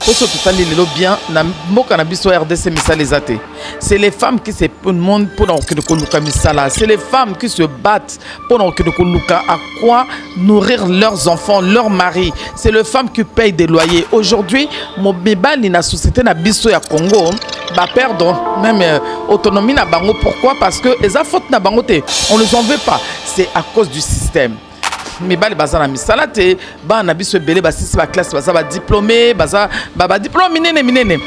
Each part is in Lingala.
Poso totali lelo bien na mboka na biso RDC misala ezate. C'est les femmes qui se demandent pour que koluka misala. C'est les femmes qui se battent pour que koluka à quoi nourrir leurs enfants, leurs maris. C'est les femmes qui payent des loyers. Aujourd'hui, mon bébé na société na biso ya Congo va perdre même autonomie na bango. Pourquoi? Parce que les fautes na bango te, on les en veut pas. C'est à cause du système. Mais bali bazana misala te ba na biso belé ba sisi ba classe baza ba diplômé baza ba diplôme minene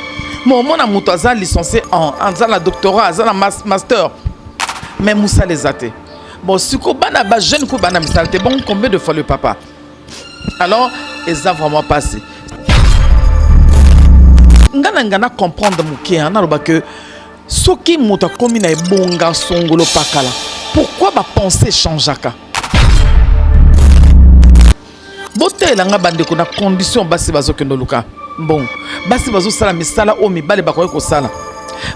mon mona muto aza licencié en la doctorat aza master mais musa les até bon siko bana ba jeune ko bana misala te bon combien de fois le papa alors ils ont vraiment passé ngana comprendre muké na loba que soki muto komi na ebonga songolo pakala pourquoi ba penser changeaka. Bote langa bande ko na condition basi bazo kendo luka bon basi bazo sala misala o mibale bakoye ko sala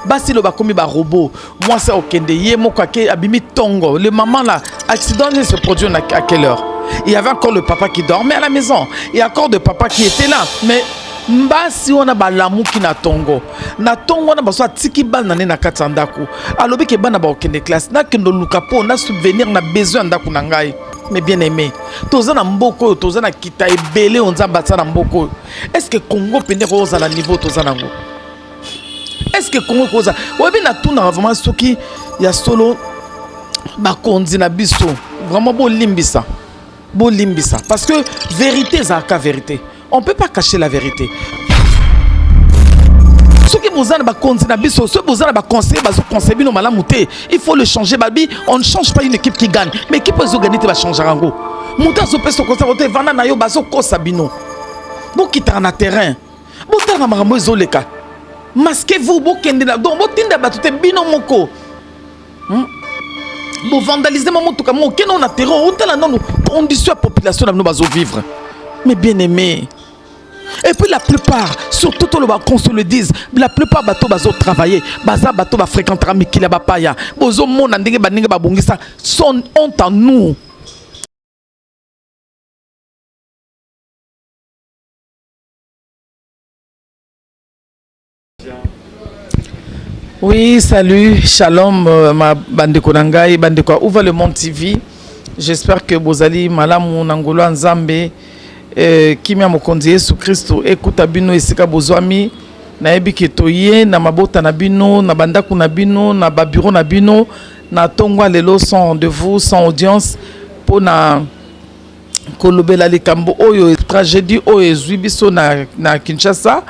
basi lo bakomi ba robot moi ça okende ye moko ke abimi tongo le maman là accident se produit à quelle heure il y avait encore le papa qui dormait à la maison il y a encore de papa qui était là mais mbasi on a balamu ki na tongo na baso tiki bal na na katandako alobi ke bana ba okende classe na kendo luka po na subvenir na besoin ndako na ngai. Mais bien aimé, toza na mboko, toza na kita ebele onza batsa na mboko. Est-ce que Congo pende ko za na niveau toza nango? Est-ce que Congo ko za? Webi na tuna vraiment soki ya solo ba konzi na biso. Vraiment bo limbisa. Bo limbisa parce que vérité za ka vérité. On peut pas cacher la vérité. Ceux qui vous ont conseillé, ceux qui vous ont conseillé, il faut le changer. On ne change pas une équipe qui gagne, mais qui peut gagner va changer en gros. Monter ce peso comme ça, vous vana na yo baso ko sabino. Vous quittez en terrain. Vous t'en avez marre zoleka. Masquez-vous, vous kende na donc vous tinda batute bino moko. Vous vandalisez maman tout comme on keno na terrain. Vous t'en non condition la population na nous baso vivre. Mais bien aimé. Et puis la plupart, surtout tout le monde qu'on se le dise, la plupart bateaux bazo travailler, baza bateau va fréquenter Mikila Bapaya, bozo mon andenge baninga babongisa, son honte en nous. Oui, salut, shalom, ma bandeko nangai, bandeko ouvre le monde TV. J'espère que vous allez malamu nangolo nzambe. Kimia mokonzi Yesu Kristo ekuta bino esika bozwami na ebiki toye na mabota na bino na bandaku na bino na babiro na bino na tongwa lelo sans rendez-vous sans audience pona kolobela likambo oyo tragédie oyo ezwi biso na Kinshasa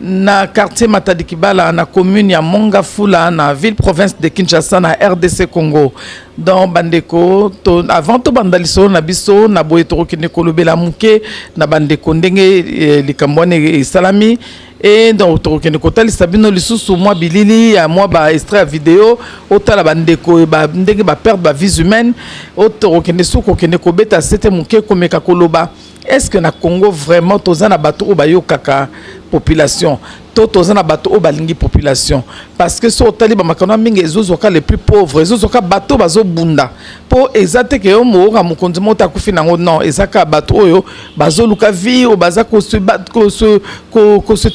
na quartier Matadi Kibala na commune ya Mongafula na ville province de Kinshasa na RDC Congo. Dans bandeko avant to bandaliso na biso na boyetoro kine kolobela muke na bandeko ndenge likambone salami et donc to kine kotali sabino lisusu moi bilili ya moi ba extrait vidéo otala bandeko ba ndenge ba perdre ba vie humaine otoro kine suko kine kobeta c'était muke komeka koloba. Est-ce que na Congo vraiment toza na bato obayo kaka population toza na bato obalingi population parce que so tali ba makana mingi ezozoka les plus pauvres ezozoka bato bazo bunda po ezate ke yo mo ka mukonzi mota kufi nango non ezaka bato oyo bazo luka vie o baza ko se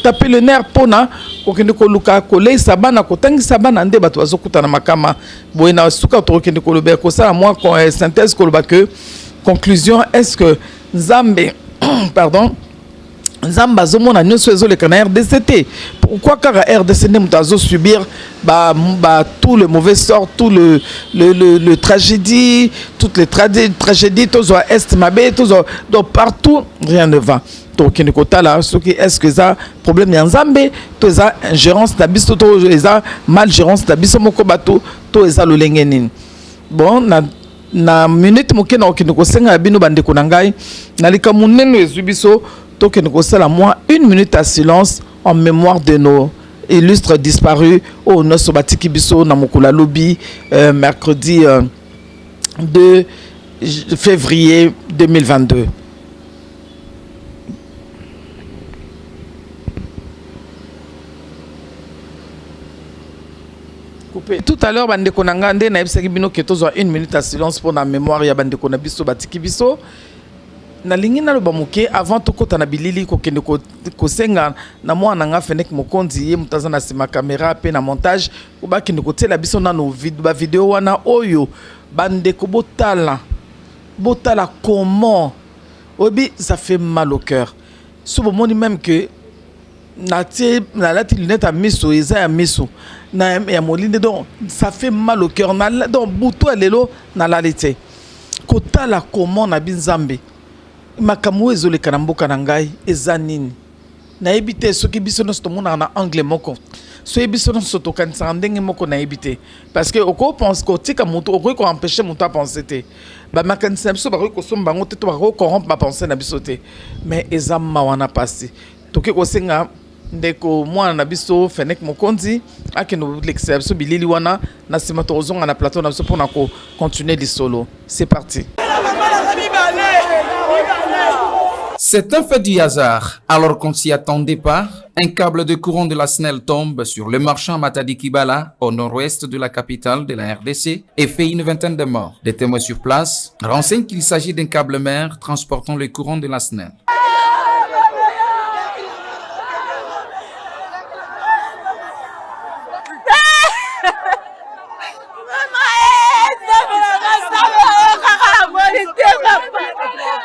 taper le nerf pona ko kende ko luka ko leisa bana ko tangisa bana nde bato bazo kutana makama boyena suka to kende ko lobe ko ça moi synthèse ko loba que conclusion est-ce que Nzambe pardon Nzamba zomona nyonso ezoleka na RDCT. Pourquoi car RDC ne subir tout le mauvais sort, tout le tragédie, toutes les tragédies, tous est mabé, tous donc partout rien ne va. Donc il là est-ce que ça problème ya Nzambe, to ça ingérence d'abiso to ça malgérance d'abiso moko bato, to ça lo lengenine. Bon na minute moke na okende ko senga bino bandeko na ngai na lika munene ezubiso to kende ko sala moi une minute à silence en mémoire de nos illustres disparus au noso batiki biso na mokula lobi mercredi 2 février 2022. Tout à l'heure, bande konangande na ebisaki bino ke tozo une minute à silence pour la mémoire ya bande konabiso batiki biso. na lingi na loba moke avant tokota na bilili kokende kosenga na mwana nga Fennek Mokonzi ye mutaza na sima caméra pe na montage obakende kotela biso na no video wana oyo bandeko botala comment obi ça fait mal au cœur so bomoni même que na lati lunette à miso eza ya miso na ya molinde donc ça fait mal au cœur na donc buto lelo na lalite kotala comment na binzambe makambo ezoleka na mboka na ngai eza nini nayebi te soki biso nyonso tomonaka na angle moko soki biso nyonso tokanisaka ndenge moko nayebi te parce que okopense kotika moto okoki koempêche moto apense te bamakanisi na biso bakoki kosomba bango te to bakoki korompe bapense na biso te mais eza mawa na pasi tokoki kosenga ndeko mwana na biso Fennek Mokonzi akende kolekisa biso bilili wana na nsima tokozonga na plateau na biso mpona kocontinue lisolo. C'est parti. C'est un fait du hasard. Alors qu'on s'y attendait pas, un câble de courant de la SNEL tombe sur le marchand Matadi Kibala, au nord-ouest de la capitale de la RDC, et fait une vingtaine de morts. Des témoins sur place renseignent qu'il s'agit d'un câble mère transportant le courant de la SNEL.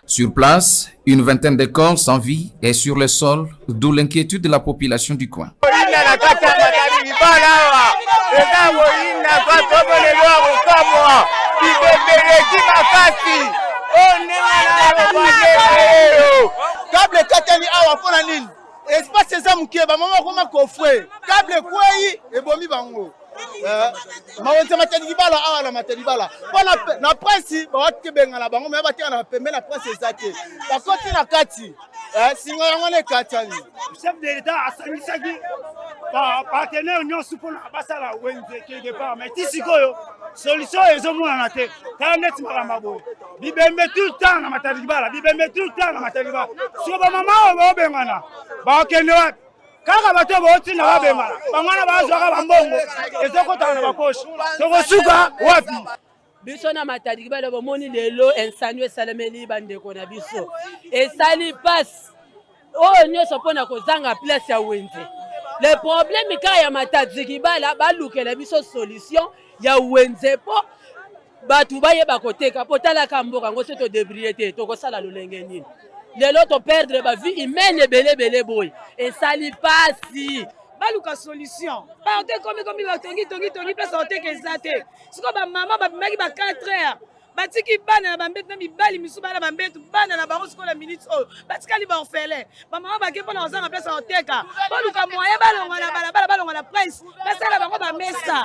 Sur place, une vingtaine de corps sans vie est sur le sol, d'où l'inquiétude de la population du coin. Mawonte Matadi Kibala awala Matadi Kibala na prince bawatte bengala bango me batia na pembe na prince ezate bakoti na kati singa yango ne katani chef de l'état asangisaki ba partenaire union supona basala wenze quelque part mais tisikoyo solution ezomona na te ta net makamba boy bibembe tout le temps na Matadi Kibala bibembe tout le temps na Matadi Kibala sio ba mama ba bengana ba kende wapi kaka bato boti na babemala bangana bazwaka bambongo ezokota na bakoshi tokosuka wapi biso na Matadi Kibala bomoni lelo insani esalemeli bandeko na biso esali passe oyo nyonso mpona kozanga place ya wenze le problème ka ya Matadi Kibala balukela biso solution ya wenze po batu bayeba koteka po talaka mboka ngo se to débrouiller te tokosala lolenge nini lelo to perdre ba vie humaine belé boy et sali pasi baluka solution ba te komi ba tongi place on te kezate siko ba mama ba maki ba 4 heures batiki bana na bambetu na mibali misu bana bambetu bana na bango siko na minutes oyo batikali ba orphelin ba mama ba ke pona ozanga place on teka baluka moyen balonga na balabala balonga na prince basala bango ba mesa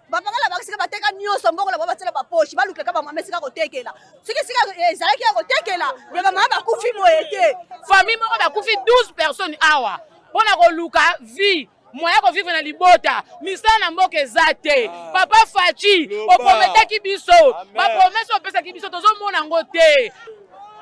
bapangala bakisika bateka nyonso mbongo la babatela ba poche baluka ba mama sika kotekela sika ezalaki ya kotekela me ba mama bakufi moyete famille moko bakufi 12 personnes awa pona koluka vie moya ko vivre na libota misala na mboka ezate papa Fachi oprometaki biso ba promesse opesaki biso tozomona ngo te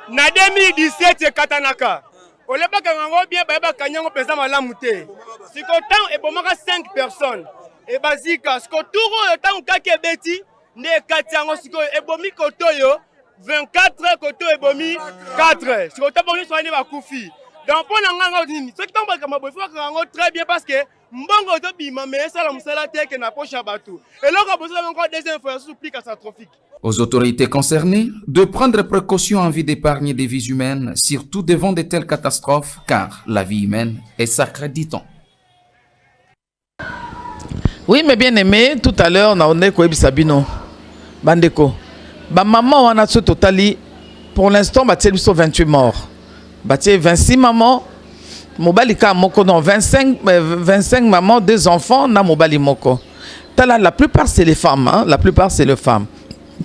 na 2017 katanaka olebaka ngo bien ba kanyango pesa malamu te sikotan ebomaka 5 personnes et bazika siko turo yo tangu kake beti ne katiango siko ebomi kotoyo 24 koto ebomi 4 siko tabongi soani bakufi donc pour nanga nini ce qui tombe comme boy faut que très bien parce que mbongo to bima mais ça la musala teke na poche bateau et là on a besoin encore des infrastructures plus catastrophiques. Aux autorités concernées de prendre précaution en vue d'épargner des vies humaines, surtout devant de telles catastrophes, car la vie humaine est sacrée, dit-on. Oui, mais bien aimé, tout à l'heure, on a quoi Sabino, Bandeko. Ba maman, on a ce totali. Pour l'instant, bah, 28 morts. Bah, 26 mamans. Mobali ka moko non 25 mamans, 2 enfants na mobali moko. La plupart c'est les femmes, hein? La plupart c'est les femmes.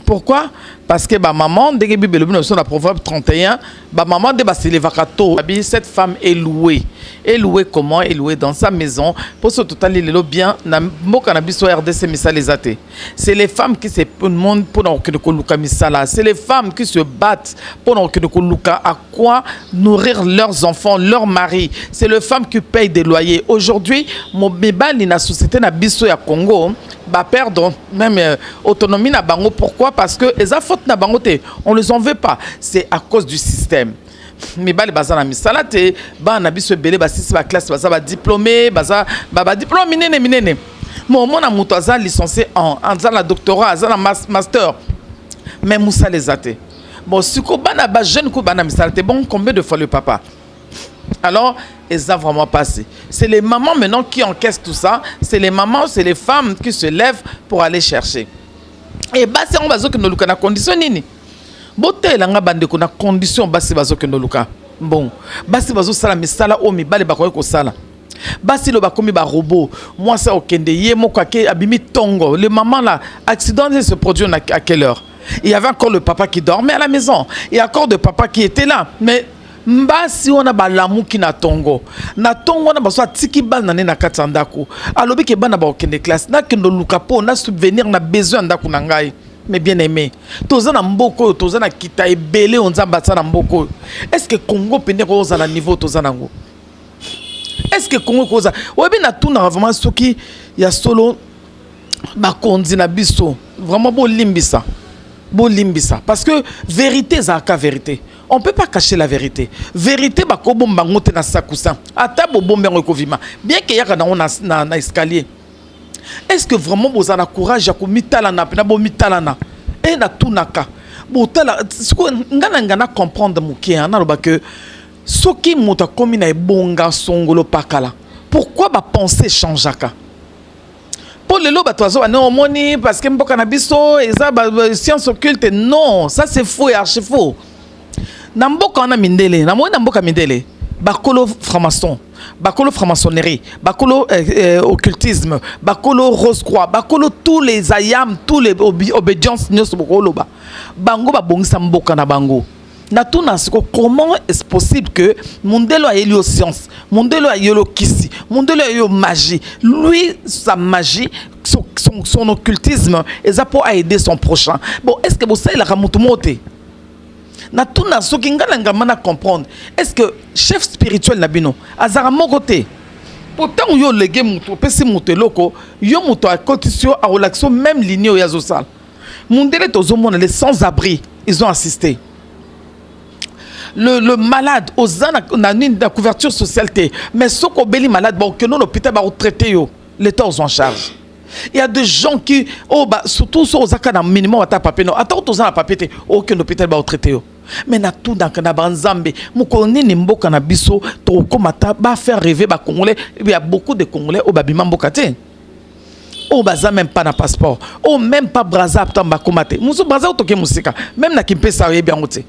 Pourquoi? Parce que ma maman, dès que Bible nous la Proverbe 31, ma maman de les vacato. Cette femme est louée. Est louée comment? Est louée dans sa maison. Pour ce total, il est bien. C'est les femmes qui se monde pour c'est les femmes qui se battent pour à quoi nourrir leurs enfants, leurs maris. C'est les femmes qui payent des loyers. Aujourd'hui, mon bébé, la société na biso ya Congo. bah perdre même autonomie na bango. Pourquoi? Parce que les faute na bango te, on les en veut pas. C'est à cause du système. Mais bah les bazana misala te, bah na biso belé bah si ba classe ba diplômé, bah diplôme minene. Mon a muto aza licencié en la doctorat, aza la master. Mais moussa les athées. Bon, si ko bana ba jeune ko bana misala te, bon combien de fois le papa? Alors, ils ont vraiment passé. C'est les mamans maintenant qui encaissent tout ça. C'est les mamans, c'est les femmes qui se lèvent pour aller chercher. Et bah, c'est on va dire que nous avons condition nini. Boté la nga bande ko na condition bah c'est bazo que nous luka. Bon, bah c'est bazo sala misala o mi bale ba ko sala. Bah si le ba komi ba robot. Moi ça okende yé mo kwa ke abimi tongo. Les mamans là, accident se produit à quelle heure? Il y avait encore le papa qui dormait à la maison. Il y a encore de papa qui était là. Mais mba si on a ba lamu ki na tongo na baso tiki bal na na katandako alobi ke bana ba okende classe na kendo lukapo na subvenir na besoin ndako na ngai. Mais bien aimé toza na mboko toza na kita ebele onza batsa na mboko. Est-ce que Congo pende ko za na niveau toza nango? Est-ce que Congo ko za obi na tout na vraiment soki ya solo ba kondi na biso vraiment bo limbisa parce que vérité za ka vérité. On ne peut pas cacher la vérité. Vérité, bah, ko bomba ngote na sakousan. Ata bo bomba ngo kovima. Bien que yaka na escalier. Est-ce que vraiment vous avez le courage à mitala na pena bo mitala na et na tunaka. Bo tala siko ngana comprendre mukia na loba que soki muta komi na ebonga songolo pakala. Pourquoi ba penser changeaka? Pour le loba toazo ane omoni parce que mboka na biso eza ba science occulte. Non, ça c'est faux et archi faux. Namboka na mindele, na moi namboka mindele, bakolo franc-maçon, bakolo franc-maçonnerie, bakolo occultisme, bakolo rose-croix, bakolo tous les ayam, tous les obédiences nyos bokolo ba. Bango ba bongisa mboka na bango. Na tout na siko comment est-ce possible que mondelo a eu science, mondelo a eu kisi, mondelo a eu magie. Lui sa magie, son occultisme, et ça pour aider son prochain. Bon, est-ce que vous savez la ramutumote? Na tout na so kingala ngamana comprendre est-ce que chef spirituel na bino azara mokote pourtant yo lege muto pesi muto loko yo muto a cotisio a relaxo même ligne ya zosal mundele tozomona les sans abri ils ont assisté le malade aux na na couverture sociale mais soko beli malade bon que non l'hôpital ba retraité yo l'état aux en charge. Il y a des gens qui surtout sur aux na minimum ata papier non attends tous na papier aucun hôpital ba retraité yo. Mais na tout dans kana banzambe mukoni ni mboka na biso to komata ba faire rêver ba congolais. Il y a beaucoup de congolais au babima mboka te o baza même pas na passeport o même pas braza tamba komate muso braza otoke musika même na kimpesa ye bien ote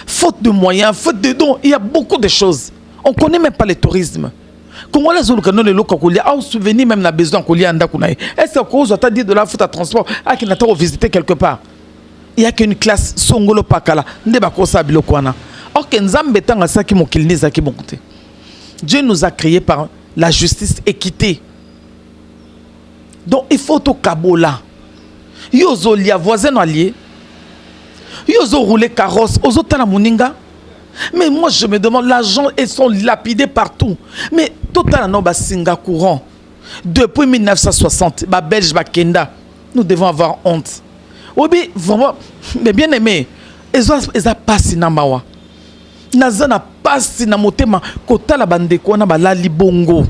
faute de moyens faute de dons. Il y a beaucoup de choses on connaît même pas le tourisme congolais zolukano le loka kolia au souvenir même na besoin kolia ndako na est-ce que cause ta dit de la faute à transport à qui n'attend visiter quelque part. Il y a qu'une classe songolo pakala ndeba kosa biloko wana. Or que nzambe tanga saki mokilini zaki bonté. Dieu nous a créés par la justice équité. Donc il faut au kabola. Yozo lia voisin allié. Yozo rouler carrosse ozo tala moninga. Mais moi je me demande l'argent ils sont lapidés partout. Mais total non ba singa courant. Depuis 1960 ba belge ba kenda. Nous devons avoir honte. Oui, vraiment, mais bien aimé, ils ont passé na mawa. Nazana passé na motema kota la bande ko na balali bongo.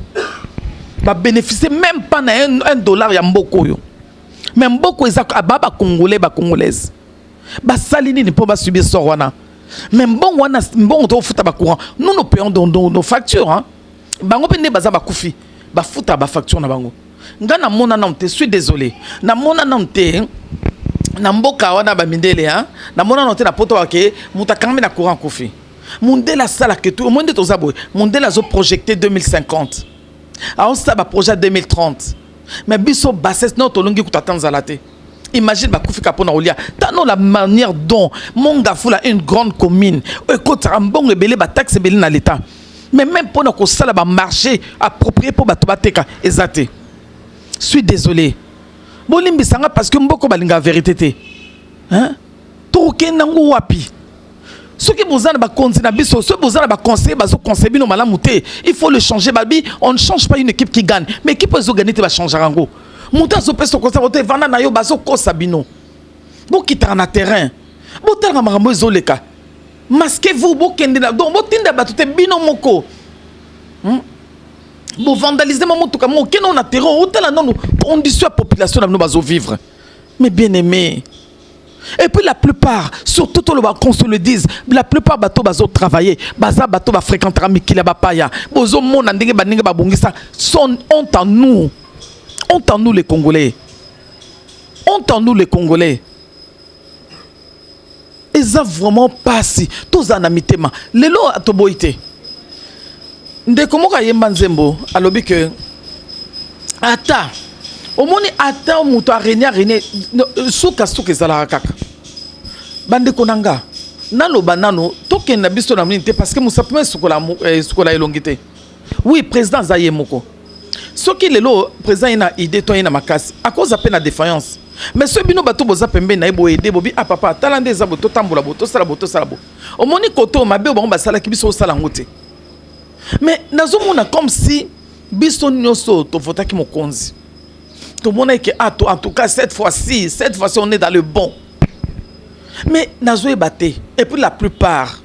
Ba bénéficier même pas na $1 ya mboko yo. Même mboko ils ababa congolais ba congolaise. Ba salini ni po ba subir so wana. Même bon wana bon to futa ba courant. Nous payons nos factures hein. Bango pende baza ba kufi. Ba futa ba facture na bango. Ngana mona na te suis désolé. Na mona na te na mboka wana ba mindele hein na mona noté na poto wake muta kambe na courant kofi mundela sala que tout monde to zabo mundela zo projecté 2050 a on ça ba projet 2030 mais biso bassesse non to longi kutatanza la te imagine ba kofi kapona olia tano la manière dont monga fula une grande commune e kota mbongo ebele ba taxe ebele na l'état mais même pour na ko sala ba marché approprié pour ba to bateka ezate. Suis désolé. Bolimbi sanga parce que mboko balinga vérité te. Hein? Toke nango wapi. Ce qui vous a ba conseil na biso, ce vous a ba conseil ba zo conseil bino malamu te. Il faut le changer babi, on ne change pas une équipe qui gagne, mais équipe zo gagner te va changer rango. Monta zo peso ko sa bote vana na yo bazo ko sabino. Bo kitara na terrain. Bo tala makambo ezoleka. Masquez-vous bo kende na donc bo tinda batute bino moko. Bo vandaliser mo mutuka mo keno na terrain o tala non condition la population na no bazo vivre. Mais bien aimé. Et puis la plupart, surtout tout le monde, qu'on se le dise, la plupart bateaux bazo travailler, baza bateau ba fréquenter mikila ba paya, bozo mon ndenge ba ndenge ba bongisa, sont honte en nous. Honte en nous les Congolais. Honte en nous les Congolais. Et ça vraiment pas si tous en amitema. Lelo atoboité. Ndeko moka yemba nzembo alobi que ata au moins attends muto arenya suka ezala kaka bande konanga naloba nano tokenda biso na mnite parce que musapime sukola elongite oui président zaye moko soki lelo président ina idée to ina makasi à cause appena défaillance mais ce bino bato boza pembe na ebo aider bobi ah papa talande za boto tambola boto sala bo au moins koto mabe ba sala ki biso sala ngote mais nazomona comme si biso nyoso to votaki mokonzi. Tout le monde est que, en tout cas, cette fois-ci, on est dans le bon. Mais, Nazoé Baté, et puis la plupart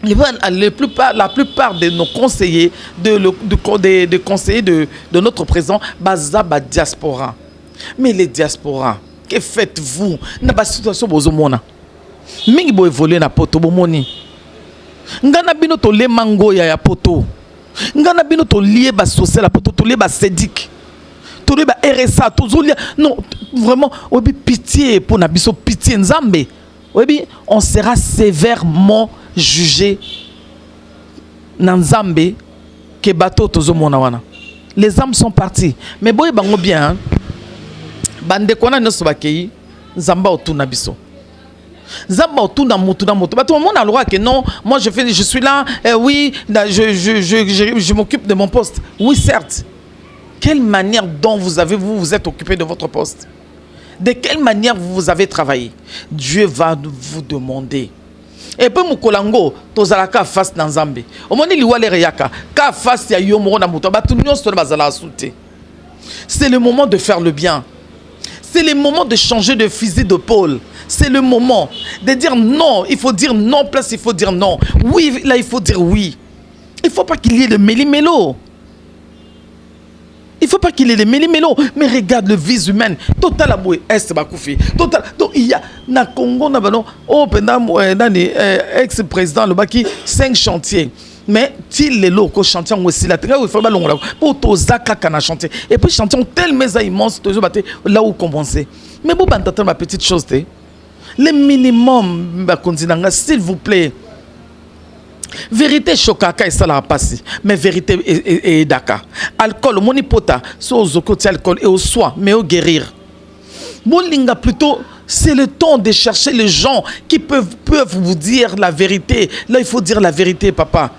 de nos conseillers, de conseillers de notre président, Bazaba diaspora. Mais les diasporas, que faites-vous? N'a pas situation bozomona. Mingi bo évoluer na poto bomoni. Ngana bino to le mango ya poto. Ngana bino to lié ba social la poto, to lié ba sédic. RSA, non, vraiment, pitié pour Nabiso, pitié Nzambe. On sera sévèrement jugé Nzambe que bateau tozo monawana. Les âmes sont parties. Mais boy bango bien, bande kona no sobakei, Nzamba otu Nabiso. Nzamba otu na mutu. Bato mon a le droit que non, moi je suis là, oui, je m'occupe de mon poste. Oui, certes. Quelle manière dont vous êtes occupé de votre poste? De quelle manière vous avez travaillé? Dieu va vous demander. Et puis Mukolango, tozalaka face dans Zambé. Au moment où il y a ka face ya yomo na muto ba tunyo so bazala souté. C'est le moment de faire le bien. C'est le moment de changer de fusil d'épaule. C'est le moment de dire non, il faut dire non, place il faut dire non. Oui, là il faut dire oui. Il faut pas qu'il y ait de méli-mélo. Il ne faut pas qu'il ait des méli-mélo, mais regarde le vis humain. Total aboué, est bakoufi. Total. Donc il y a na Congo na bano oh pendant ex-président le baki 5 chantiers. Mais il est là au chantier aussi là il faut pas long là pour tozaka kana chantier. Et puis chantier tel maison immense toujours batté là où compenser. Mais bon t'entends ma petite chose té. Le minimum ba konzinanga s'il vous plaît. Vérité chokaka et ça la passe mais vérité et daka alcool monipota so zokoti alcool et au soi mais au guérir molinga plutôt c'est le temps de chercher les gens qui peuvent vous dire la vérité. Là il faut dire la vérité papa,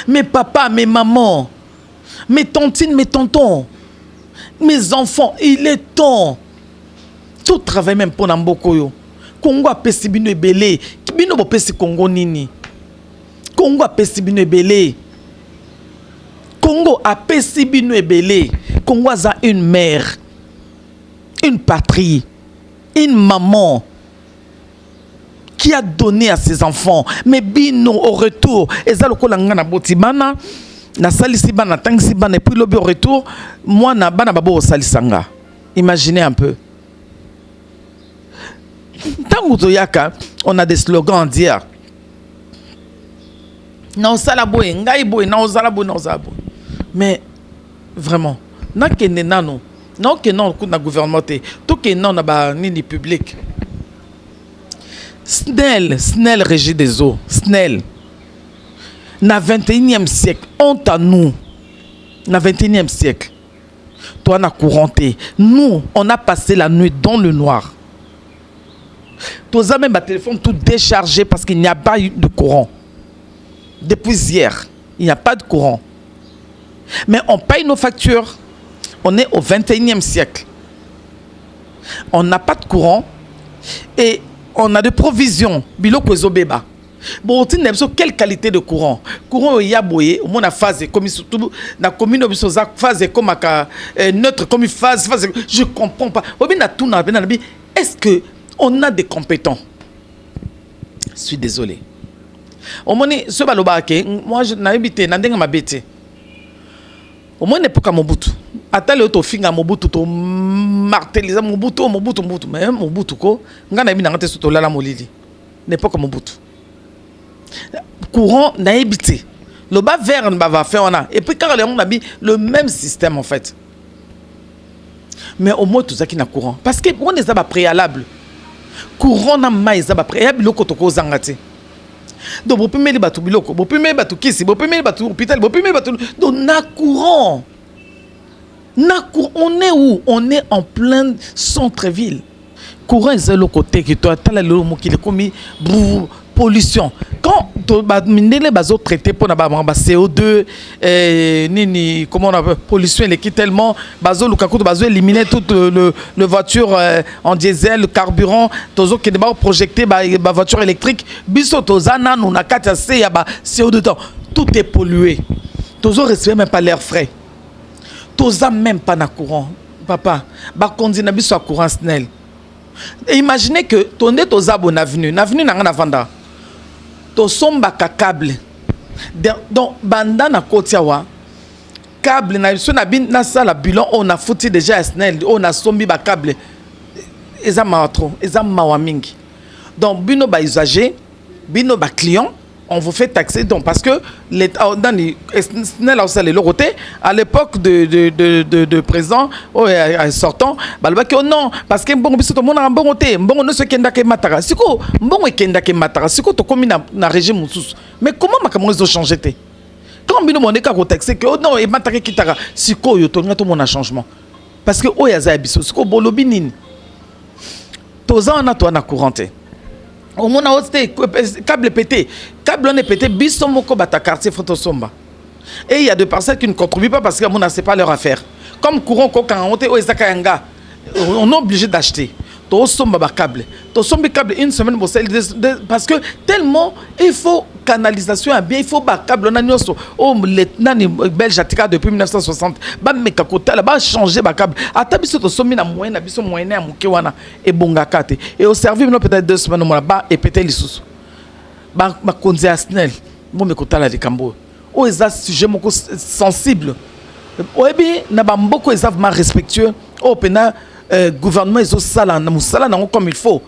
mes papas, mes mamans, mes tontines, mes tontons, mes enfants, il est temps tout travail même pour Nambokoyo Congo a pesi bino ebele bino bo pesi Congo nini. Congo a pesi bino ebele. Congo a pesi bino ebele. Congo a une mère, une patrie, une maman qui a donné à ses enfants. Mais bino au retour, ezaloko langana botibana na salisi bana tangisi bana et puis lobi au retour, moi na bana babo salisanga. Imaginez un peu. Tango toyaka, on a des slogans à dire. Non, salaboy, ngai boy, non, salaboy, non, salaboy. Mais vraiment, na kende nano, non que non na gouvernement tout que non na ba nini public. Snell régit des eaux, Snell. Na 21e siècle, honte à nous. Na 21e siècle. Toi na couranté. Nous, on a passé la nuit dans le noir. Toi même ma téléphone tout déchargé parce qu'il n'y a pas eu de courant. Depuis hier, il n'y a pas de courant. Mais on paye nos factures. On est au 21e siècle. On n'a pas de courant et on a des provisions. Biloko ezobeba. Bon, quelle qualité de courant? Courant il y a boyé, au moins la phase comme surtout la commune phase comme neutre comme phase je comprends pas. Est-ce que on a des compétents? Je suis désolé. Au moins ce balobake, moi je n'ai habité n'andeng ma bête. Au moins n'époque à Mobutu. Atale to finga Mobutu to marteliser Mobutu mais Mobutu ko ngana bi nangate soto lala molili. N'époque à Mobutu. Courant n'a habité. Le bas vert va faire on a. Et puis quand on a mis le même système en fait. Mais au moins tout ça qui n'a courant. Parce que on est pas préalable. Courant n'a pas ça préalable le kotoko zangate. Donc vous pouvez mettre batu biloko, vous pouvez mettre batu kisi, vous pouvez mettre batu hôpital, vous pouvez mettre batu. Donc na courant. On est où? On est en plein centre-ville. Courant est le côté qui toi t'as le mot qui est commis pollution. Quand les bateaux traités pour la CO2 nini comment on appelle pollution elle est tellement bateau le bateau éliminer toute le voiture en diesel le carburant tozo qui débat projeté ba voiture électrique biso tozana nous na kata se ya ba CO2 temps tout est pollué tozo respire même pas l'air frais toza même pas na courant papa ba kondi na biso courant snel. Imaginez que tonde toza bon avenue na vanda to somba ka câble donc banda na kotiawa câble na so na bin na sala bilan on a foutu déjà snel on a sombi ba câble eza matro eza mawa mingi donc bino ba usager bino ba client on vous fait taxer donc parce que les dans les snel le côté à l'époque de présent sortant balba que non parce que bon biso to mona bon côté bon no se kenda ke matara siko bon kenda ke matara siko to komi na régime mususu mais comment makambo zo changer té quand bino monde ka ko taxer que non et matara kitara siko yo to ngato mona changement parce que o ya za biso siko bolobi nini toza na to na couranté. Au moins on a câble pété, câble on est pété, biso moko bata quartier Fotosomba. Et il y a des personnes qui ne contribuent pas parce que mon c'est pas leur affaire. Comme courant quand on est Zakayanga, on est obligé d'acheter. To somba ba câble, to sombi câble une semaine parce que tellement il faut canalisation bien, il faut ba câble on a nyoso. Oh les nani belge atika depuis 1960, ba meka kota là ba changer ba câble. Ata biso to sombi na moyen na biso moyen na muke wana e bonga kate. Et au service peut-être 2 semaines mo ba et péter les sous. Ba konzi asnel, mo me kota la de Cambo. Oh eza sujet moko sensible. Oyebi na ba mboko eza vraiment respectueux. Oh pena gouvernement ils ont ça là comme il faut.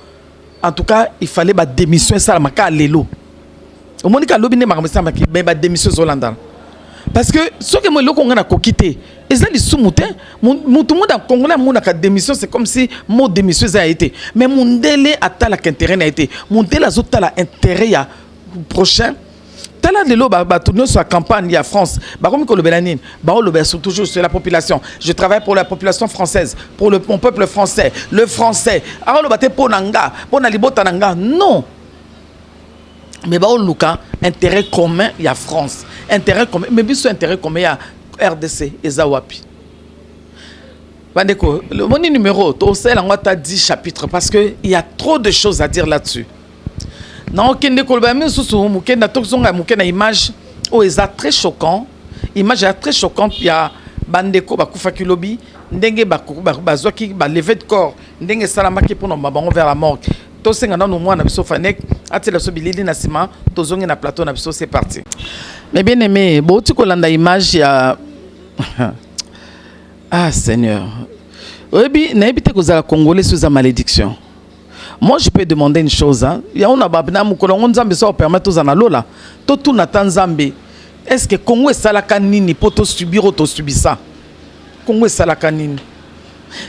En tout cas, il fallait ba démission ça maka lelo. Au monika lobine makamisa maki ba démission Zolanda. Parce que ce que moi loko ngana ko quitter, ils ali soumouté, tout le monde en congolais mon ka démission c'est comme si mon démission ça a été. Mais mon délai atala qu'intérêt n'a été. Mon délai azota la intérêt ya prochain. Tala de l'eau, tourner sur la campagne en France. Comme le Bélanine, toujours sur la population. Je travaille pour la population française, pour mon peuple français, le français. Alors le bâté pour Nanga, pour Nalibota Nanga, non. Mais Luka, intérêt commun, il y a France. Intérêt commun, mais bien sûr intérêt commun, il y a RDC et Zawapi. Bandeko, mon numéro, tu sais, on t'a 10 chapitres parce qu'il y a trop de choses à dire là-dessus. Non, kende kolba même sous mukenda tokzonga mukena image oh eza très choquant image est très choquante il y a bandeko bakufa kilobi ndenge bazwaki ba lever de corps ndenge salamaki pour no bango vers la mort to senga na no mwana biso fanek atela so bilili na sima tozongi na plateau na biso c'est parti. Mais bien aimé boti kolanda image ya ah Seigneur oyebi na ebite kozala congolais sous la malédiction. Moi, je peux demander une chose. Il y a un ababina mukolongo nzambe so permettre aux analola. To tout natan nzambe. Est-ce que Congo est salaka nini pour to subir ou to subir ça? Congo est salaka nini?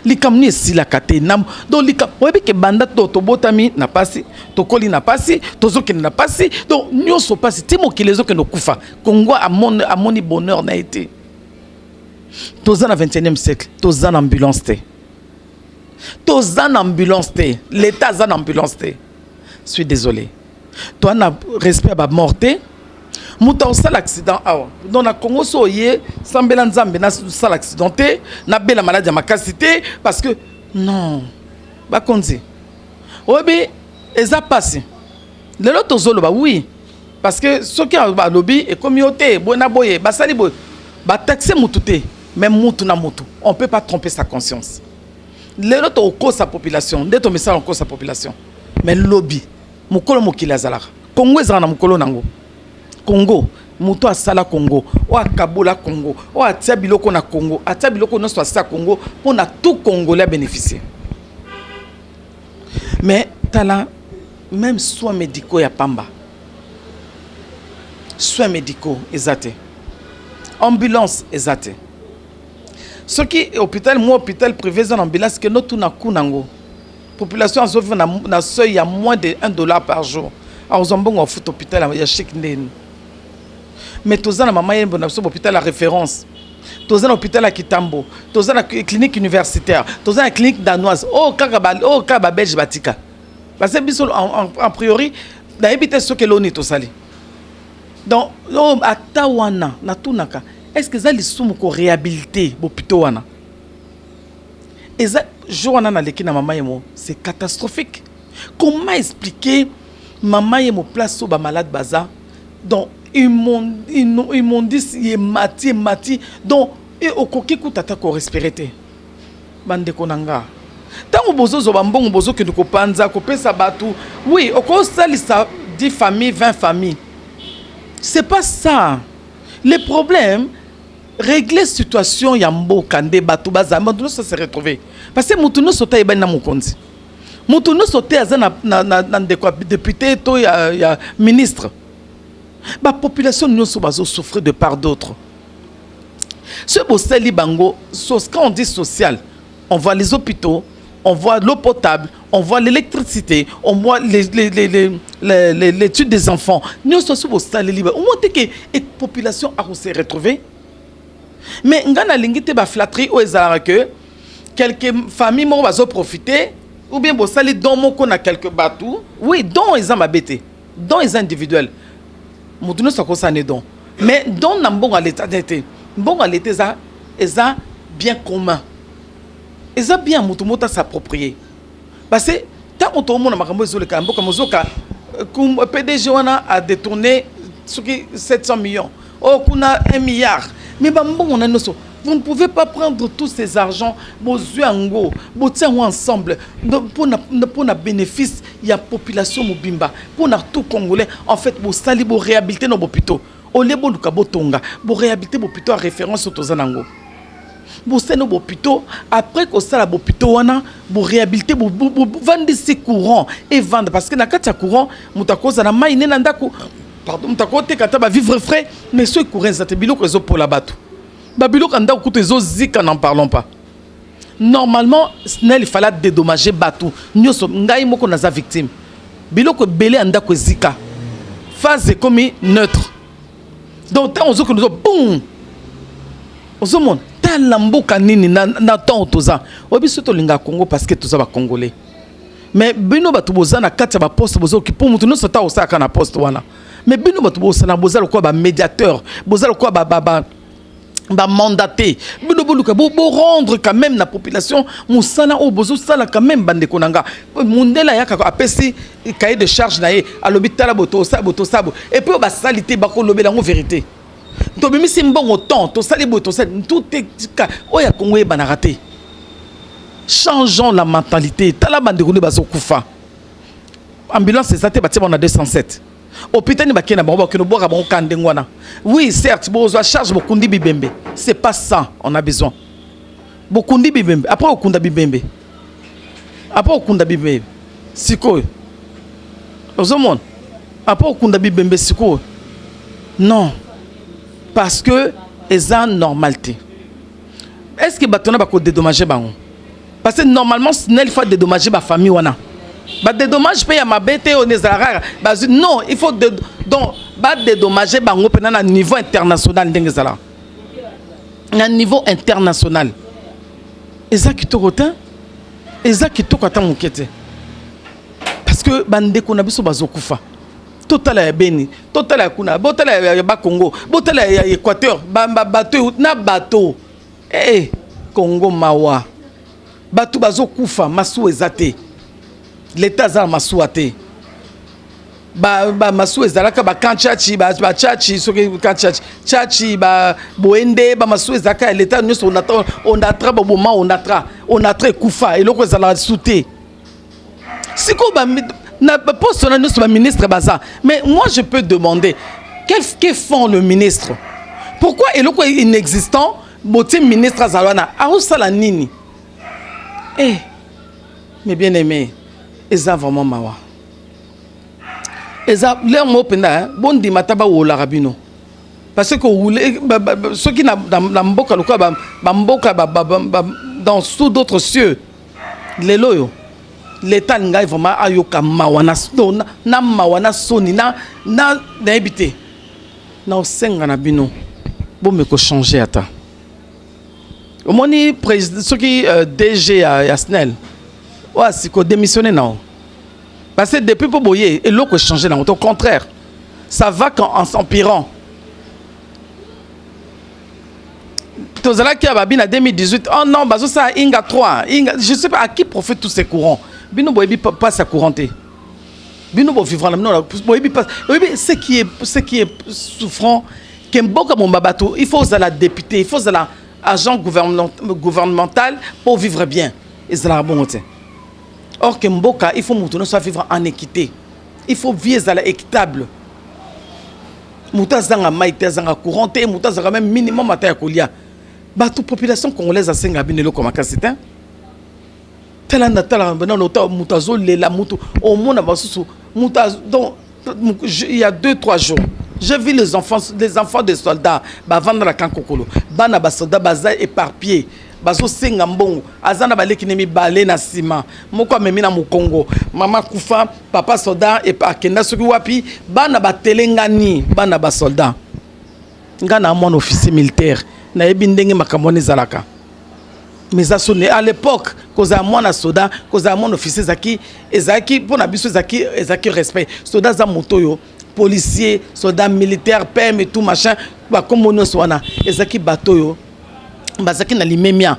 Likamni est silakate nam. Donc likam. Oyebi ke banda to botami na pasi, to koli na pasi, to zoke na pasi. Donc nyoso pasi. Timo ki les autres no kufa. Congo a moni bonheur na été. Tozan na 21e siècle. Tozan ambulance te. Tozan ambulance té, l'État zan ambulance té. Je suis désolé. Toi na respect ba morté. Mouta ça l'accident ah. Dans la Congo soyé sambela nzambe na ça l'accidenté, na bela maladie ma capacité parce que non. Ba konzi. Obi eza passé. Le lot tozolo ba oui, parce que ceux qui ont lobby et communauté bona boye basali boye ba taxer mututé même mutu na mutu on peut pas tromper sa conscience les autres au cause sa population dès ton message en cause sa population mais lobby mukolo mokili azalaka Congo ezana na mukolo nango Congo mutu asala Congo o akabola Congo o atia biloko na Congo atia biloko no soit ça Congo pour na tout Congolais bénéficier mais tala même soins médicaux ya pamba soins médicaux ezate ambulance ezate ce qui hôpital moi hôpital privé en ambulance que notre na kunango population a sauvé na seuil à moins de $1 par jour a ozambongo au foot hôpital ya chic ndeni mais tozana mama yembo na hôpital la référence tozana hôpital à Kitambo tozana clinique universitaire tozana clinique danoise oh kaba belge batika parce que biso en priori na habité ce que l'on est tosali donc atawana na tunaka est-ce que ça les somme ko réhabiliter hôpital wana et ça joana na leki na mama yemo c'est catastrophique comment expliquer mama yemo place au ba malade baza donc immondice est mati donc et au koki kutata ko respirer bande konanga tango bozo zo bambongo bozo ke ndiko panza ko pesa batu oui oko salisa 10 familles 20 familles c'est pas ça le problème régler situation ya mboka nde batu baza mutuno se retrouver parce que mutuno sota eba na mukonzi mutuno sote azana na ndeko député to ya ministre ba population nyonso bazo souffrir de part d'autres ce boseli bango quand on dit social on voit les hôpitaux on voit l'eau potable on voit l'électricité on voit l'étude des enfants nyonso so boseli liba au moins que la population a se retrouver mais ngana lingite ba flatterie o ezala que quelques familles mo bazo profiter ou bien bosali don moko na quelques bateaux oui don ils ont mabete don ils individuels mutuno soko sané don mais don na mbongo à l'état d'été mbongo à l'été ça bien commun eza bien mutu mota s'approprier parce que tant on tout monde makambo ezole ka mboka mozoka PDG wana a détourné 700 millions oh kuna 1 milliard mais ba mbongo na noso vous ne pouvez pas prendre tous ces argents bozuango botiango ensemble pour na bénéfice ya population mobimba pour na tout congolais en fait bo sali bo réhabiliter nos hôpitaux au lebo luka botonga bo réhabiliter bo hôpitaux à référence aux zanango bo seno bo hôpitaux après ko sala bo hôpitaux wana bo réhabiliter bo vendre ces courants et vendre parce que na kati ya courant mutakoza na mai ne ndako pardon mutakote kata ba vivre frais mais ce courant zate biloko ezo pour la bato babilo kanda okuto ezo zika n'en parlons pas normalement il fallait dédommager bato nyoso ngai moko naza victime biloko belé andako zika phase comme neutre donc tant ozo que nous boum ozo mon talamboka nini na temps toza obiso to linga Congo parce que toza ba congolais mais bino bato boza na kati ba poste bozo ki pour mutu no sota osaka na poste wana mais bino bato boza na boza ko ba médiateur boza ko ba mandaté bino boluka bo rendre quand même la population musana o bozo sala quand même bande konanga mundela yaka apesi cahier de charge na ye à l'hôpital boto sabo et puis ba salité ba ko lobela ngo vérité to bimi simbongo temps to sali boto tout est oya Congo e bana raté changeons la mentalité tala bande ko bazo kufa ambulance c'est ça te batia on a 207 hôpital ni bakena bango bakeno boka bango kandengwana oui certes bozo charge bokundi bibembe c'est pas ça on a besoin bokundi bibembe après okunda bibembe siko ozomon après okunda bibembe siko non parce que eza normalité est-ce que batona bako dédommager bango parce que normalement il faut dédommager ba famille wana ba dédommage paye ma bête on est rare non il faut donc ba dédommager bango pena na niveau international ndengezala na niveau international eza kitoko ata mukete parce que bande ko na biso bazokufa total ya Beni total ya kuna botala ya ba Congo botala ya Équateur bato na bato Congo mawa bato bazokufa masu ezate l'état za masouate masu ezalaka bakanchachi bachachi soki kanchachi boende masu ezalaka l'état nyonso onatra baboma onatra ekufa eloko ezalaka sute siko na poste na nyonso baministre baza. Mais moi je peux demander que font le ministre? Pourquoi eloko inexistant botie ministre azalwana aosala nini? Mais bien aimé, eza vraiment mawa. Eza leur mot penda bondi mataba wola rabino. Parce que ceux qui na mboka loka ba mboka dans sous d'autres cieux. Les loyo. L'état ngai vraiment ayoka mawana na mawana soni na habité. Na osenga na bino. Bon me ko changer ata. Au moni président ceux qui DG à SNEL. Ouais, c'est qu'on démissionne non. Parce que depuis pour boyer, et l'eau a changé dans au contraire. Ça va en s'empirant. Tozala qui a babine en 2018. Oh non, bazo ça Inga 3. Je sais pas à qui profitent tous ces courants. Bino boyebi passe à couranter. Bino bo vivre là non, boyebi passe. Ce qui est souffrant Kemboka mon babato, il faut la député, il faut la agent gouvernemental pour vivre bien. Et c'est la bonne. Or que Mboka, il faut que vivre en équité. Il faut vivre équitable. Mouta zanga maïté zanga couranté, mouta zanga même minimum mata kolia. Ba toute population congolaise a senga binelo comme kasita. Tala natala bana nota mouta zo lela mouto au monde basusu mouta donc il y a 2-3 jours. J'ai vu les enfants des soldats ba vendre la kankokolo. Bana ba soldats baza éparpillés. Bazo senga mbongo azana baleki nemi balé na ciment moko memi na Mukongo mama kufa papa soldat et pa kenda soki wapi bana batelengani bana ba soldat ngana mon officier militaire na yebi ndenge makamoni zalaka mais ça sonné à l'époque koza mwana soldat koza mon officier ezaki pona biso ezaki respect soldat za motoyo policier soldat militaire PM et tout machin ba comme on swana ezaki batoyo bazaki na limemia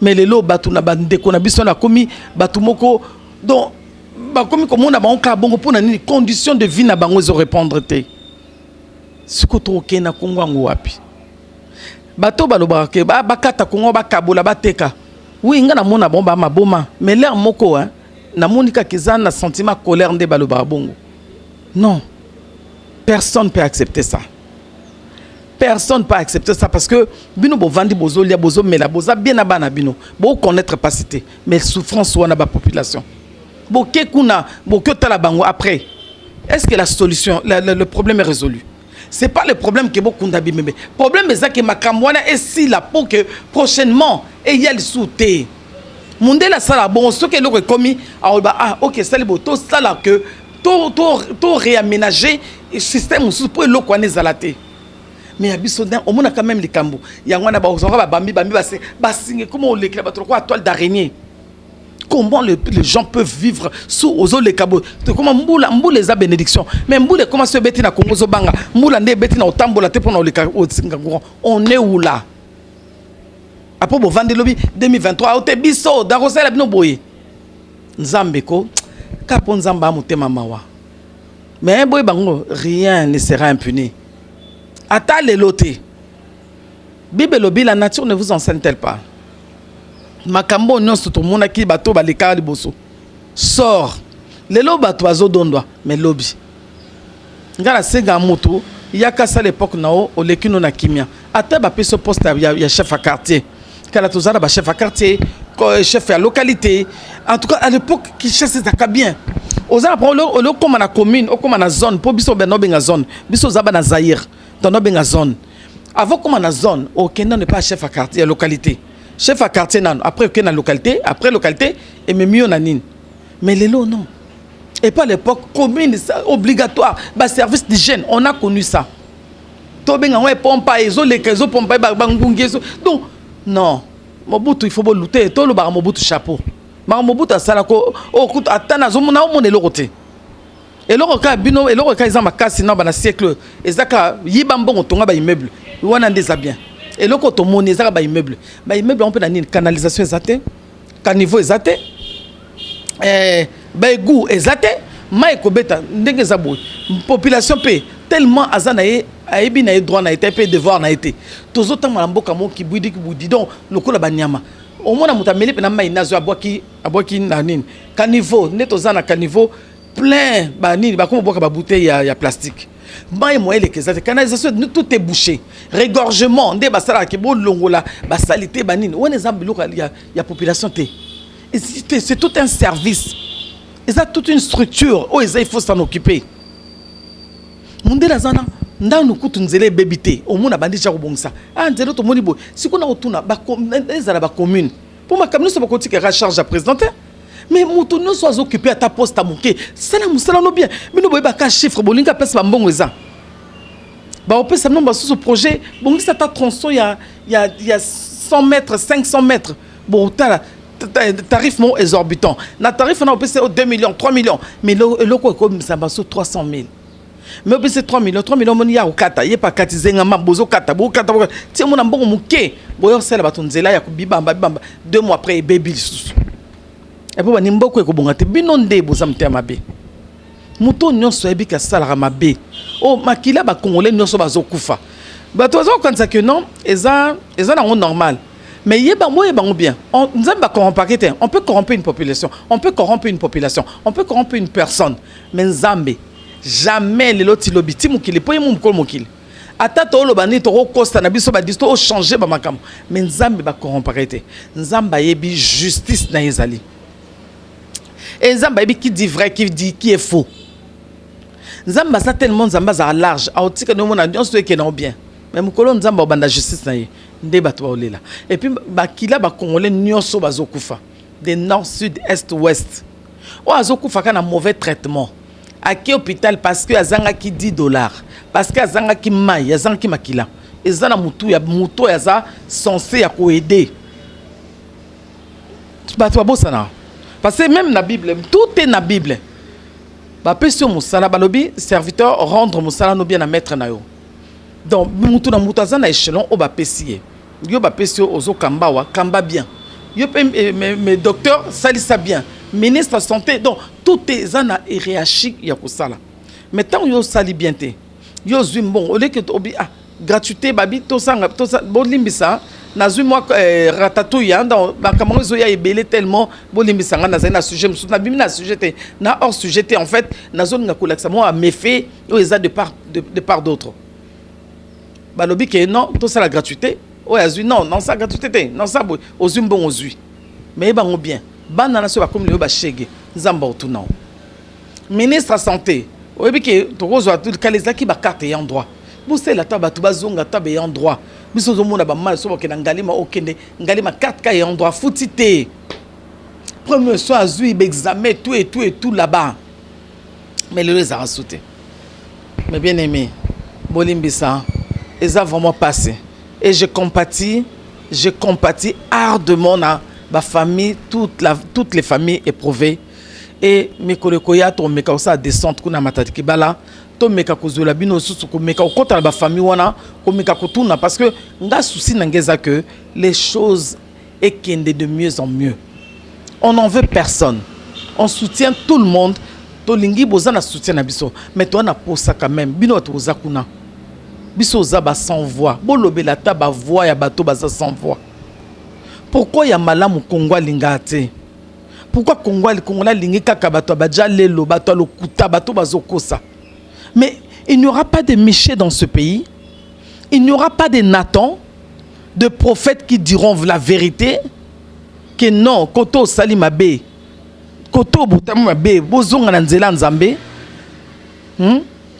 mais lelo batu na bandeko na biso na komi batu moko donc ba komi komona ba onka bongo pona ni condition de vie na bango zo répondre te siko to kena kongo ngo wapi bato baloba ke ba bakata kongo ba kabola bateka oui nga na mona bomba maboma mais l'air moko hein na monika kizana na sentiment colère nde baloba bongo non personne peut accepter ça. Personne ne peut accepter ça parce que bino bo vandi bozo lia bozo mela boza bien abana bino bo connaître pas cité mais souffrance ou na ba population bo ke kuna bo ke tala bango après est-ce que la solution le problème est résolu? C'est pas le problème que beaucoup ndabi mais problème est ça que makamwana est si la pour que prochainement et y a le souté monde la sala bon ce que le commis ah OK ça le boto ça là que to réaménager le système pour le connaître zalaté. Mais abisodan on a quand même les cambo yangwana ba ozonga ba bambi basinge comment on l'écrit ba trop toile d'araignée. Comment les gens peuvent vivre sous aux les cabo comment mboula les a bénédiction mais mboula comment se beti na Congo zo banga mboula ndé beti na otambola te pona o Singapour on est où là après bo vendre lobby 2023 ote biso da rosela bino boye nzambe ko kapo nzamba motema mawa mais boye bango rien ne sera impuni. Ata les lotés. Bible lobby la nature ne vous enseigne-t-elle pas? Makambo nyon tout le monde qui bateau ba les carrés bosso. Sort. Les lo bateau azo dondwa mais lobby. Ngala senga moto, il y a qu'à ça l'époque nao o lekino na kimia. Ata ba peso poste ya chef à quartier. Kala tozala ba chef à quartier, chef à localité. En tout cas à l'époque qui cherche ça bien. Oza prend le comme na commune, o comme na zone, pour biso ben no benga zone. Biso zaba na Zaïre. Dans nos zone. Avant comment na zone, aucun n'est pas chef à quartier, localité. Chef à quartier nan, après aucun localité, après localité et même mieux nanine. Mais les lots non. Et pas l'époque commune obligatoire, bah service d'hygiène, on a connu ça. To benga ouais pompe ezo les kezo pompe ba bangungezo. Donc non, Mobutu il faut lutter, to le bar Mobutu chapeau. Ma Mobutu sala ko o kuta atana zo mona o mona lokote. Et l'autre cas bino et l'autre cas ils ont ma casse sinon dans siècle ezaka yibambongo tonga ba immeuble wana ndeza bien et l'autre to moni ezaka ba immeuble on peut na ni canalisation ezate caniveau ezate ba égout ezate mai kobeta ndenge za boy population pe tellement azana ayebi na droit na été pe devoir na été tozota mboka mo ki budi donc lokola banyama au moins na mutameli pe na mai nazo abwaki na nini caniveau neto za na caniveau plein ba nini ba comme boka ba bouteille ya plastique mai moyele que ça canalisation tout est bouché regorgement nde basala ke bo longola ba salité ba nini on ezambi loka ya population te c'est tout un service. Et ça toute une structure. Oh, il faut s'en occuper. Monde la zana, ndanu kutu nzele bébité. Au monde a bandi cha kubongsa. Ah, nzelo to moni bo. Si kuna otuna ba commune. Pour ma commune, c'est pas côté qui a charge à présenter. Mais mutu no soit occupé à ta poste à monter. Ça na musala no bien. Mais no boyeba ka chiffre bolinga place ba mbongo eza. Ba opé ça non ba sous ce projet. Bongi ça ta tronçon il y a 100 mètres, 500 mètres. Bon, tarif mon exorbitant. Na tarif on a opé c'est 2 millions, 3 millions. Mais le quoi comme ça va sur 300 000. Mais opé c'est 3 millions mon ya okata. Yé pas katize ngama bozo kata. Bo kata. Ti mon ambongo muke. Boyo sela batonzela ya kubiba bamba 2 mois après baby sous. Et puis ni mboko ko bongate binonde bozamte mabe. Muto nyonso ebi ka sala mabe. Oh makila ba congolais nyonso bazokufa. Ba tozo kanza que non, eza na normal. Mais bien. On peut corrompre une population. On peut corrompre une population. On peut corrompre une personne. Mais Nzambe, jamais les lotis lobiti mukili. Poye mukol mukili. Atato lo bani to costa na biso ba disto o changer ba makam. Mais Nzambe ba corrompre été. Nzamba yebi justice na ezali. Et Nzamba yebi qui dit vrai, qui dit qui est faux. Nzamba ça tellement Nzamba za large. A otika no mona on se que non bien. Mais mukolo Nzamba obanda justice na ye. Et puis bakila ba congolais nyonso bazokufa de nord sud est ouest o azokufa kana mauvais traitement aki hôpital parce que azanga ki $10 parce que azanga ki mai azanga ki makila ezana mutu ya za censé ya ko aider bato bosana parce que même na Bible tout est na Bible ba pesio musala balobi serviteur rendre musala no bien na maître na yo. Donc mutu na mutu azana échelon o ba pesier yo ba pesio ozo kambawa kamba bien yo mes docteurs salisa bien ministre santé donc tout est zana hiérarchique ya kusala mais tant yo sali bien te yo zui bon au lieu que obi gratuité babi to sanga to bolimbisa na zui moi ratatouille dans bakamango zo ya ebele tellement bolimbisa nga na sujet musu na bimi na sujet te na hors sujet te en fait na zone nga kolaksa moi a méfait yo eza de part d'autres balobi que non to ça la gratuité. Oh, non, ça gratuité, non, ça, aux bon aux huit. Mais ils bien. Banana sur comme le bachege, Zamba tout non. Ministre de santé, oui, que tu reçois tout le cas qui va carte et en droit. Vous savez la table, tu vas zonga table et en droit. Vous avez mon mal sur que n'galima okende, n'galima carte et en droit. Foutité. Premier soir, zui, examen, tout là-bas. Mais le les a sauté. Mais bien aimé, Bolimbisa, ils ont vraiment passé. Et je compatis ardemment à ma famille, toutes les familles éprouvées. Et mes collègues, to meka osa descente kuna matadi kibala, to meka kozula bino susu ko meka okota ba famille wana, ko meka kotuna parce que nga souci nangeza que les choses ekende de mieux en mieux. On n'en veut personne. On soutient tout le monde. To lingi bozana soutien na biso, mais toi na posa quand même. Bino to zakuna. Biso zaba sans voix. Bolobe la taba voix ya bato baza sans voix. Pourquoi ya malamu Kongwa lingate? Pourquoi Kongola lingi kaka bato badja lelo bato lokuta bato bazokosa? Mais il n'y aura pas de Michel dans ce pays. Il n'y aura pas de Nathan, de prophètes qui diront la vérité. Que non, koto salimabe. Koto butamumabe, bozonga na nzela nzambe.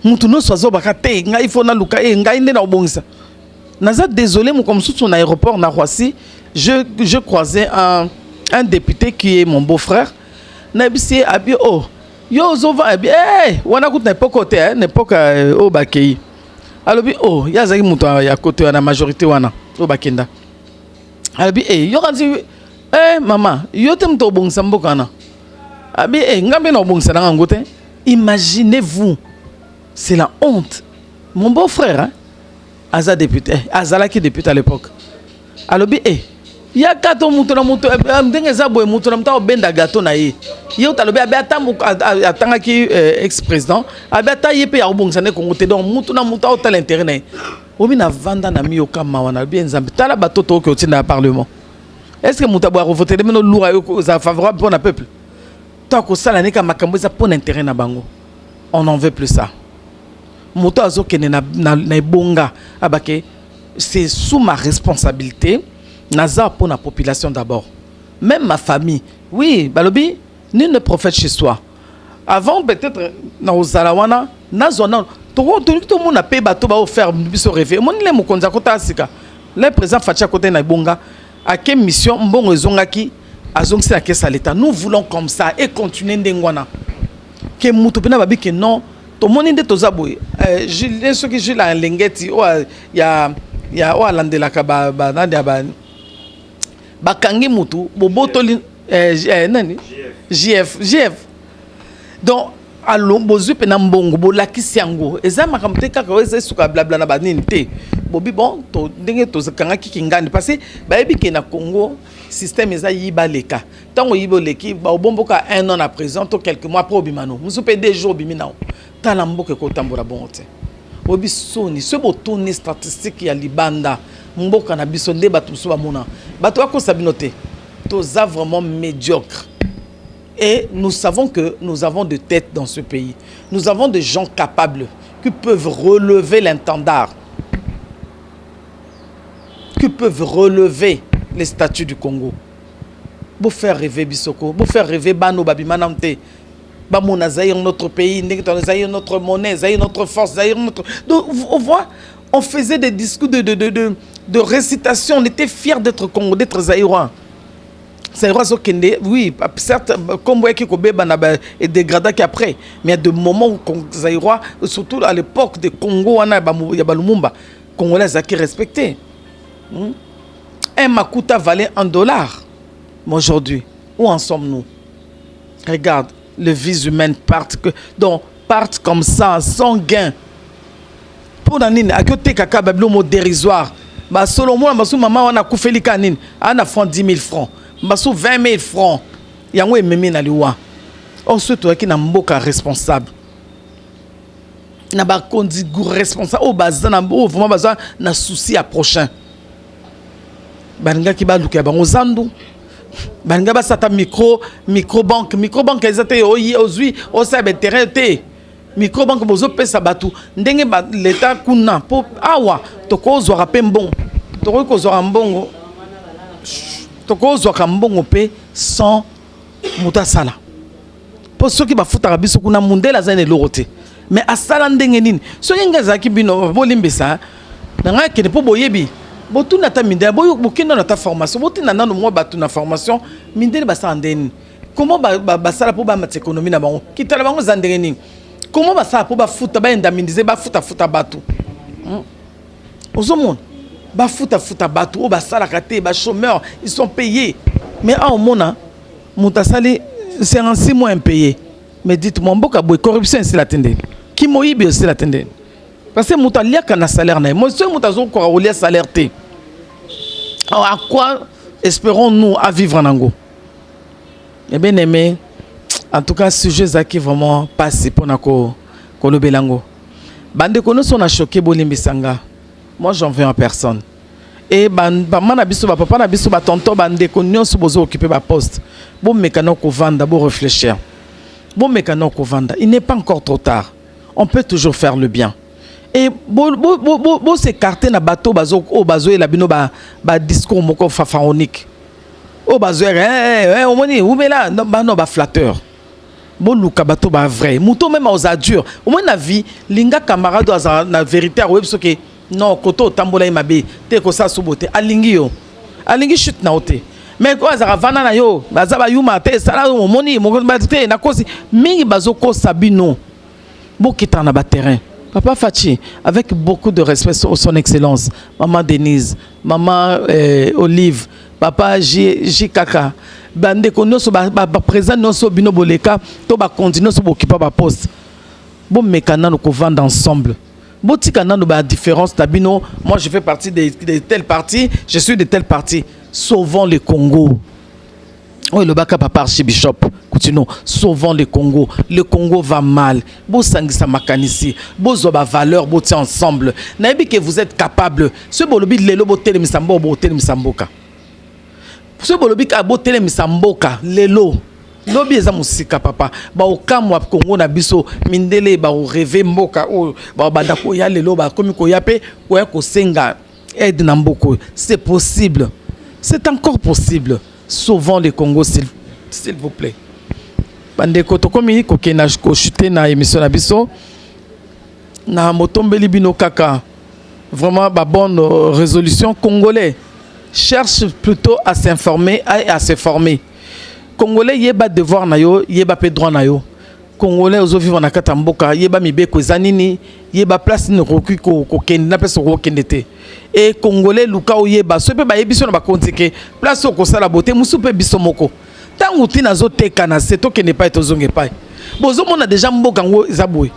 Mutuno sozo bakate nga ifona luka nga inde na obongisa. Naza désolé mon comme sous son aéroport na Roissy, je croisais un député qui est mon beau-frère. Nabisi abi oh yo zova abi wana kut na époque te n'époque au bakei. Alobi oh ya zaki mutu ya côté na majorité wana au bakenda. Alobi yo kanzi maman yo te mutu obongisa mboka na. Abi ngambe na obongisa na ngote. Imaginez-vous. C'est la honte. Mon beau-frère, hein, Aza député, Azala qui député à l'époque. Alors, il y a 4 moutons, m'denge zabo moutons, m'ta obenda gâteau na ye. yo talobi abeta atanga ki ex-président abeta yepe ya obongisane Congo te donc mutu na mutu au tel intérêt na obi na vanda na miyoka mawana bien nzambe tala batoto ko tina parlement est-ce que mutu aboa voter meno loura yo za favorable pour le peuple tant que ça la nika makambo za pour intérêt na bango on n'en veut plus ça mutu azokene na bonga abake c'est sous ma responsabilité naza pour la population d'abord même ma famille oui balobi ni ne prophète chez soi avant peut-être na ozalawana na zona tout le monde a payé bateau ba faire biso rêver mon le mokonza kota sika le président Fatia côté na bonga à quelle mission mbongo ezongaki azongisi na kesa l'état nous voulons comme ça et continuer ndengwana que mutu pena babi que non to moni nde tozaboy je ce que je la lengeti o ya o alandela ka ba nandi ba bakangi mutu bobotoli nani GF donc allo bozu pena mbongo bolakisi yango eza makamte kaka weze suka blabla na banini te bobi bon to ndenge to zakanga kikingani parce que bayebi ke na Congo système eza yibaleka tango yiboleki ba obomboka 1 an à prison to quelques mois après obimano musupe 2 jours biminao tala mboke ko tambura bonte obi soni ce botoni statistique ya libanda mboka na biso nde batu so bamona bato ko sabinote to za vraiment médiocre. Et nous savons que nous avons de têtes dans ce pays. Nous avons des gens capables qui peuvent relever l'intendard, qui peuvent relever les statuts du Congo. Pour faire rêver Bissoko, pour faire rêver Bano Babimanamte, Bamona Zahir, notre pays, Zahir, notre monnaie, Zahir, notre force, Zahir, notre... Donc, on voit, on faisait des discours de récitation, on était fiers d'être Congo, d'être Zahirois. Oui, certes, comme vous voyez, et dégradé qu'après, mais il y a des moments où Zaïrois, surtout à l'époque de Congo, il y a Lumumba, Congolais qui respecté. Un Makuta valait $1. Mais aujourd'hui, où en sommes-nous? Regarde, les vies humaines partent comme ça, sans gain. Pour Nanine, à côté de Kaka, il y a dérisoire. Selon moi, maman, on a coupé les canines, on a fait 10 000 francs. Basso 20 000 francs. Yango ememi na liwa. Ensuite, qui na mboka responsable. Na ba kondi responsable. O bazana o vraiment bazana na souci à prochain. Baninga ki ba luka bango zandu. Baninga ba sata microbank ezate ozui o sabe terrain te. Microbank bozo pesa batu. Ndenge ba l'état kuna po awa to ko zo rapem bon. To ko zo mbongo. Toko zoka mbongo pe sans mutasala pour ceux qui ba futa biso kuna mundela zane lorote mais asala ndenge nini so yenga zaki bino bolimbesa nanga kene po boyebi botuna ta mindela boyo bokenda na ta formation botina nano mo batu na formation mindele basa ndeni comment basala po ba mat économie na bango kitala bango zandenge nini comment basala po ba futa ba indemniser ba futa batu ozomona ba futa batu o ba sala kate ba chômeurs ils sont payés mais au mona mutasali c'est en 6 mois impayé mais dites-moi mboka boy corruption c'est la tende qui moyibi aussi la tende parce que mutalia kana salaire na moi ce mutazo ko rolia salaire té alors à quoi espérons-nous à vivre en Ango et bien aimé en tout cas sujet zaki vraiment passé pour nako kolobelango bande kono son a choqué bolimbisanga. Moi, j'en veux en personne. Et maman na biso ba papa na biso ba tonton bande ko nyonso bozo occuper ba poste. Bon mécano ko vanda, bon réfléchir. Bon mécano ko vanda, il n'est pas encore trop tard. On peut toujours faire le bien. Et bo s'écarter na bateau bazo o bazo et la bino ba discours moko fafaronique. O bazo o moni ou mais là non ba flatteur. Bon luka bateau ba vrai. Mouton même aux adures. Au moins na vie, linga camarade na vérité a web so que non, koto tambola mabe te ko sa subote alingi yo alingi chute na ote mais ko azara vana na yo bazaba yuma te sala mo moni mo te na kosi mingi bazoko sabino bokita na ba terrain papa Fachi avec beaucoup de respect son excellence maman Denise maman Olive papa J Kaka bande ko no so ba présent no so bino boleka to ba continuer so bokipa ba poste bon mécana no ko vendre ensemble. Botika nano ba différence tabino, moi je fais partie de telle partie, je suis de telle partie. Sauvons le Congo. Oui, le baka papa archibishop. Coutinho, sauvons le Congo. Le Congo va mal. Bo sangisa makanisi, bo zoba valeur, bo tient ensemble. Naïbi que vous êtes capable. Ce bolobi lelo bo tele misambo bo tele misamboka. Ce bolobi ka bo tele misamboka lelo. Lobi eza musika papa. Ba okamwa Congo na biso mindele ba rêver mboka o ba banda ko ya lelo ba komi ko yape ko ya ko senga aide na mboko. C'est possible. C'est encore possible. Sauvons le Congo s'il vous plaît. Bande koto komi ko kena ko chuter na émission na biso. Na motombeli bino kaka. Vraiment ba bonne résolution. Congolais cherche plutôt à s'informer et à se former. Congolais yeba devoir na yo, yeba pe droit na yo. Congolais ozo vivre na kata mboka, yeba mibeko zanini, yeba place ni roki ko kende na place ko kende te. Et Congolais luka o yeba, so pe ba yebiso na ba kontike, place ko sala beauté, musu pe biso moko. Tangu tina zo teka na seto ke ne pas to zonge pa. Bozo mona déjà mboka ngo zaboué.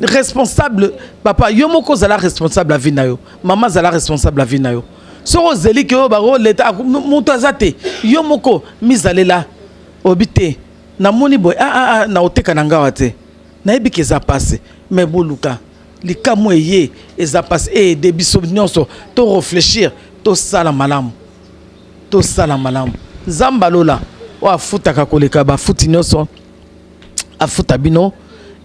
Responsable papa, yo moko zala responsable la vie na yo. Maman zala responsable la vie na yo. Soro zeli ke baro l'état mutazate yo moko mizalela obité na moni boy na oteka na ngawa te na ebike za passe mais boluka likamu eye eza passe et de biso nyonso to réfléchir to sala malamu zamba lola wa futa ka koleka ba futi nyonso afuta bino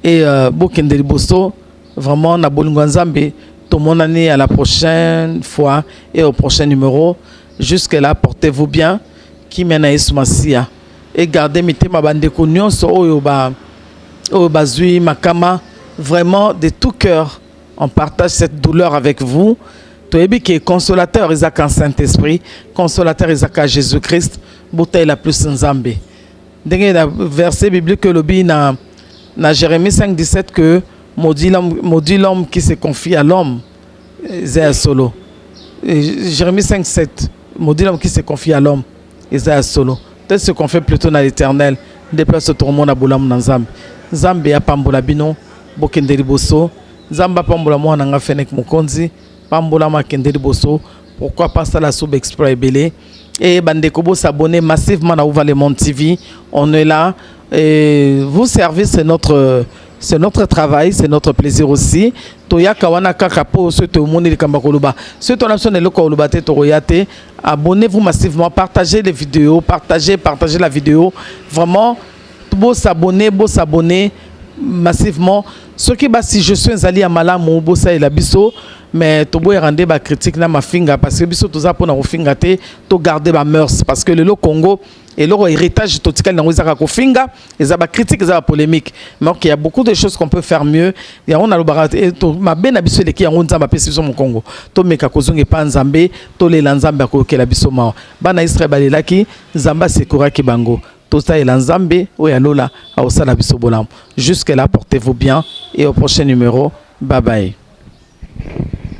et bokende liboso vraiment na bolingo nzambe. Tout mon année à la prochaine fois et au prochain numéro. Jusque-là, portez-vous bien. Qui mène à Ismasia. Et gardez mes thèmes à bande connus. Bazui, Makama. Vraiment, de tout cœur, on partage cette douleur avec vous. Toyebi qui est consolateur, Isaac en Saint-Esprit. Consolateur, Isaac à Jésus-Christ. Bouteille la plus Nzambe. Dernier verset biblique que l'obi na Jérémie 5,17 que maudit l'homme qui se confie à l'homme. Isaiah solo. Jérémie 5,7. Maudit l'homme qui se confie à l'homme. Isaiah solo. Peut-être ce qu'on fait plutôt dans l'éternel. Déplace tout le monde à Boulam Nanzam. Zambe ya pambola bino. Bokenderi boso. Zamba pambola moi nanga fenek mokonzi. Pambola ma kenderi boso. Pourquoi pas ça la sub exprès belé. Et Bandekobo s'abonner massivement à Ouva Le Monde TV. On est là. Et vous servez, c'est notre travail, c'est notre plaisir aussi. Toya kawana kakapo ce to moni le kambakoluba. Ce to l'option de lokoluba te toroyate. Abonnez-vous massivement, partagez les vidéos, partagez la vidéo. Vraiment beau s'abonner massivement. Ce qui ba si je suis allé à Malamu bossa et la biso mais to boy rendre ba critique na ma finga parce que biso toza pona ko finga te to garder ba mœurs parce que le Congo et leur héritage total dans les finga et ça ba critique ça ba polémique mais il y a beaucoup de choses qu'on peut faire mieux il y a on a le barat et to ma ben abiso le ki on nzamba pesi sur mon Congo to meka kozonge pa nzambe to le nzamba ko ke la biso ma bana Israël balelaki nzamba sekura ki bango Tosta et l'Anzambe ou Yalola à Osala Bisobolam. Jusque là, portez-vous bien et au prochain numéro. Bye bye.